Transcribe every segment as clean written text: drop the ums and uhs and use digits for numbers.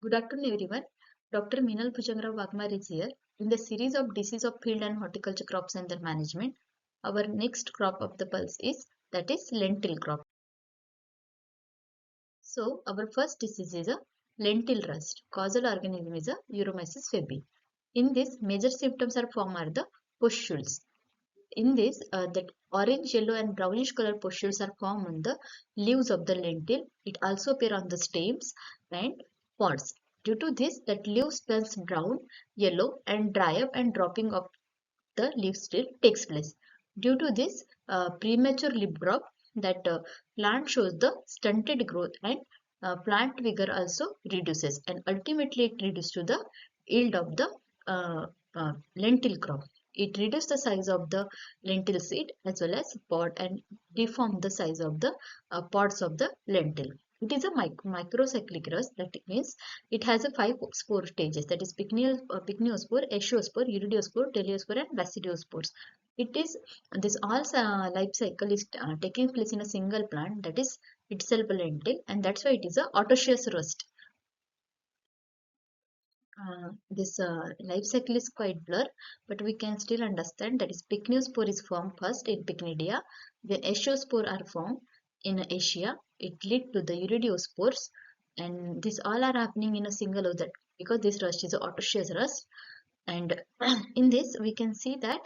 Good afternoon, everyone. Dr. Meenal Bhujangrao Wagmar is here. In the series of disease of field and horticulture crops and their management, our next crop of the pulse is that is lentil crop. So, our first disease is a lentil rust. Causal organism is a Euromyces fabi. In this, major symptoms are the pustules. In this, that orange, yellow, and brownish color pustules are formed on the leaves of the lentil. It also appear on the stems and pods. Due to this, that leaves turns brown, yellow, and dry up, and dropping of the leaf still takes place. Due to this premature leaf drop, that plant shows the stunted growth, and plant vigor also reduces, and ultimately it reduces to the yield of the lentil crop. It reduces the size of the lentil seed as well as pod, and deform the size of the pods of the lentil. It is a microcyclic rust. That means it has a 5 spore stages, that is pycnospore, eschospore, iridospore, teleospore, and basidiospores. It is this all life cycle is taking place in a single plant, that is itself a lentil, and that's why it is a autoecious rust. This life cycle is quite blur, but we can still understand that is pycnospore is formed first in Pycnidia, then eschospore are formed in Asia. It lead to the iridospores, and these all are happening in a single that because this rust is an autoecious rust. And in this we can see that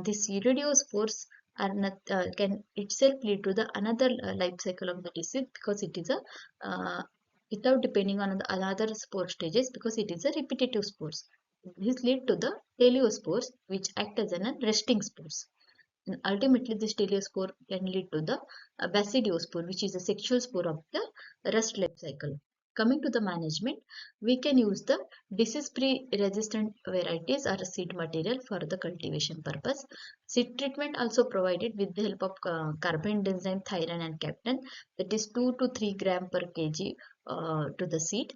these iridospores are not can itself lead to the another life cycle of the disease, because it is a without depending on the other spore stages, because it is a repetitive spores. This lead to the teleospores, which act as an resting spores. And ultimately, this teleospore can lead to the basidiospore, which is a sexual spore of the rust life cycle. Coming to the management, we can use the disease-free resistant varieties or seed material for the cultivation purpose. Seed treatment also provided with the help of carbendazim, thiron, and captain, that is 2 to 3 gram per kg to the seed.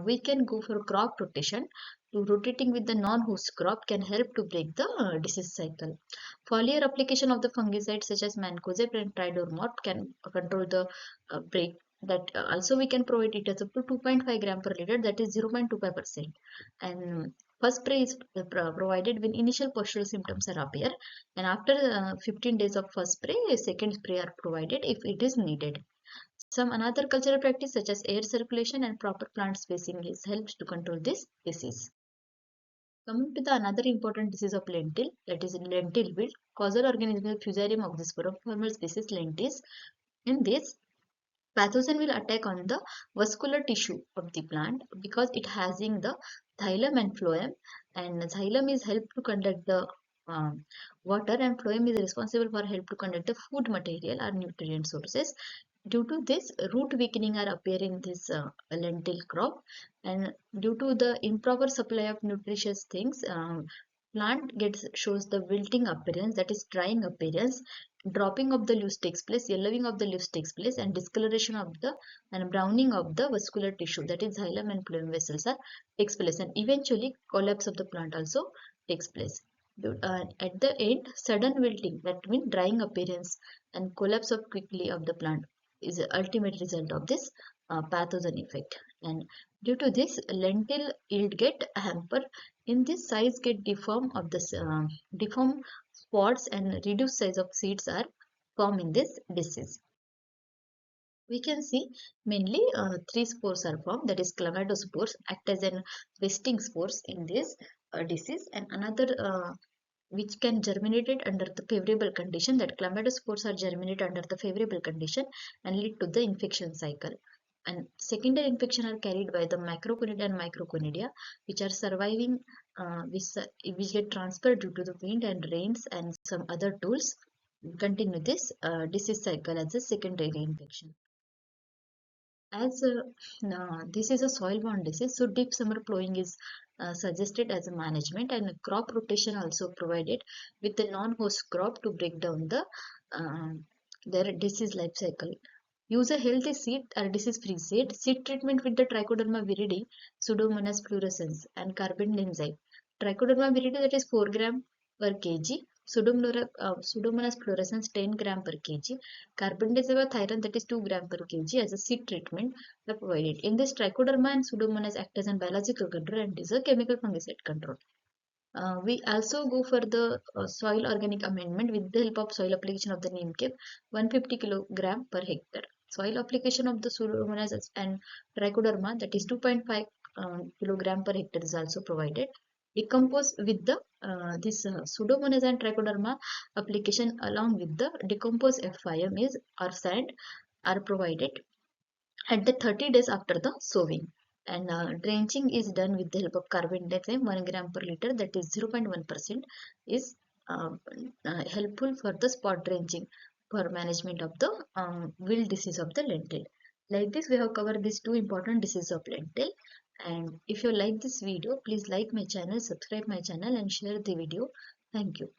We can go for crop rotation. To rotating with the non-host crop can help to break the disease cycle. Foliar application of the fungicides such as mancozeb and tridormort can control the break. That also we can provide it as up to 2.5 gram per liter, that is 0.25%. And first spray is provided when initial pustule symptoms are appear, and after 15 days of first spray, a second spray are provided if it is needed. Some another cultural practice such as air circulation and proper plant spacing is helps to control this disease. Coming to the another important disease of lentil, that is lentil wilt. Causal organism is Fusarium oxysporum, formal species lentis. In this, pathogen will attack on the vascular tissue of the plant because it having the xylem and phloem, and xylem is help to conduct the water, and phloem is responsible for help to conduct the food material or nutrient sources. Due to this, root weakening are appear in this lentil crop, and due to the improper supply of nutritious things, plant shows the wilting appearance, that is drying appearance, dropping of the leaves takes place, yellowing of the leaves takes place, and discoloration of the and browning of the vascular tissue, that is xylem and phloem vessels are takes place, and eventually collapse of the plant also takes place. At the end, sudden wilting, that means drying appearance, and collapse of quickly of the plant is the ultimate result of this pathogen effect. And due to this, lentil yield get hampered. In this, size get deformed of the deform spots, and reduced size of seeds are formed in this disease. We can see mainly 3 spores are formed, that is chlamydospores act as an resting spores in this disease, and another which can germinate it under the favorable condition, that chlamydospores are germinate under the favorable condition and lead to the infection cycle. And secondary infection are carried by the macroconidia and microconidia, which are surviving, which get transferred due to the wind and rains and some other tools. Continue this disease cycle as a secondary infection. As this is a soil-borne disease, so deep summer plowing is suggested as a management, and crop rotation also provided with the non-host crop to break down the their disease life cycle. Use a healthy seed or disease-free seed. Seed treatment with the Trichoderma viridi, Pseudomonas fluorescens, and carbendazim. Trichoderma viridi, that is 4 gram per kg, Pseudomonas fluorescens 10 gram per kg, carbendazole that is 2 gram per kg as a seed treatment are provided. In this, trichoderma and Pseudomonas act as a biological control and is a chemical fungicide control. We also go for the soil organic amendment with the help of soil application of the neem cape 150 kilogram per hectare. Soil application of the Pseudomonas and Trichoderma that is 2.5 kilogram per hectare is also provided. Decompose with the Pseudomonas and Trichoderma application along with the decomposed FIM is or sand are provided at the 30 days after the sowing. And drenching is done with the help of carbendazole 1 gram per liter that is 0.1% is uh, helpful for the spot drenching for management of the wilt disease of the lentil. Like this, we have covered these two important diseases of lentil. And if you like this video, please like my channel, subscribe my channel and share the video. Thank you.